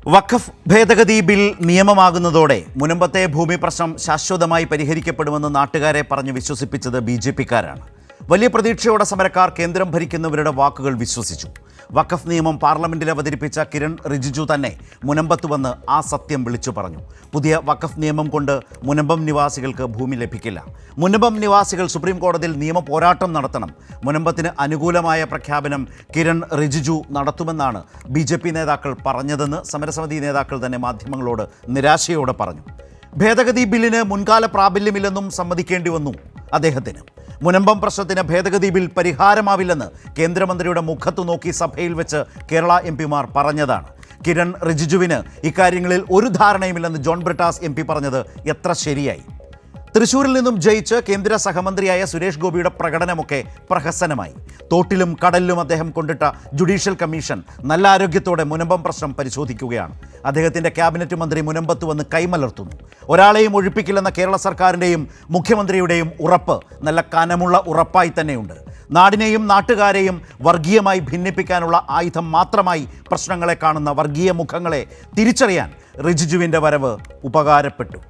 വഖഫ് ഭേദഗതി ബിൽ നിയമമാകുന്നതോടെ മുനമ്പത്തെ ഭൂമി പ്രശ്നം ശാശ്വതമായി പരിഹരിക്കപ്പെടുമെന്ന് നാട്ടുകാരെ പറഞ്ഞു വിശ്വസിപ്പിച്ചത് ബിജെപിക്കാരാണ്. വലിയ പ്രതീക്ഷയോടെ സമരക്കാർ കേന്ദ്രം ഭരിക്കുന്നവരുടെ വാക്കുകൾ വിശ്വസിച്ചു. വഖഫ് നിയമം പാർലമെന്റിൽ അവതരിപ്പിച്ച കിരൺ റിജിജു തന്നെ മുനമ്പത്ത് വന്ന് ആ സത്യം വിളിച്ചു പറഞ്ഞു. പുതിയ വഖഫ് നിയമം കൊണ്ട് മുനമ്പം നിവാസികൾക്ക് ഭൂമി ലഭിക്കില്ല. മുനമ്പം നിവാസികൾ സുപ്രീം കോടതിയിൽ നിയമ പോരാട്ടം നടത്തണം. മുനമ്പത്തിന് അനുകൂലമായ പ്രഖ്യാപനം കിരൺ റിജിജു നടത്തുമെന്നാണ് ബിജെപി നേതാക്കൾ പറഞ്ഞതെന്ന് സമരസമിതി നേതാക്കൾ തന്നെ മാധ്യമങ്ങളോട് നിരാശയോടെ പറഞ്ഞു. ഭേദഗതി ബില്ലിന് മുൻകാല പ്രാബല്യമില്ലെന്നും സമ്മതിക്കേണ്ടി വന്നു അദ്ദേഹത്തിന്. മുനമ്പം പ്രശ്നത്തിന് ഭേദഗതി ബിൽ പരിഹാരമാവില്ലെന്ന് കേന്ദ്രമന്ത്രിയുടെ മുഖത്തു നോക്കി സഭയിൽ വെച്ച് കേരള എംപിമാർ പറഞ്ഞതാണ്. കിരൺ റിജിജുവിന് ഇക്കാര്യങ്ങളിൽ ഒരു ധാരണയുമില്ലെന്ന് ജോൺ ബ്രിട്ടാസ് എം പി പറഞ്ഞത് എത്ര ശരിയായി. തൃശ്ശൂരിൽ നിന്നും ജയിച്ച് കേന്ദ്ര സഹമന്ത്രിയായ സുരേഷ് ഗോപിയുടെ പ്രകടനമൊക്കെ പ്രഹസനമായി. തോട്ടിലും കടലിലും അദ്ദേഹം കൊണ്ടിട്ട ജുഡീഷ്യൽ കമ്മീഷൻ നല്ല ആരോഗ്യത്തോടെ മുനമ്പം പ്രശ്നം പരിശോധിക്കുകയാണ്. അദ്ദേഹത്തിൻ്റെ ക്യാബിനറ്റ് മന്ത്രി മുനമ്പത്ത് വന്ന് കൈമലർത്തുന്നു. ഒരാളെയും ഒഴിപ്പിക്കില്ലെന്ന കേരള സർക്കാരിൻ്റെയും മുഖ്യമന്ത്രിയുടെയും ഉറപ്പ് നല്ല കനമുള്ള ഉറപ്പായി തന്നെയുണ്ട്. നാടിനെയും നാട്ടുകാരെയും വർഗീയമായി ഭിന്നിപ്പിക്കാനുള്ള ആയുധം മാത്രമായി പ്രശ്നങ്ങളെ കാണുന്ന വർഗീയ മുഖങ്ങളെ തിരിച്ചറിയാൻ റിജിജുവിൻ്റെ വരവ് ഉപകാരപ്പെട്ടു.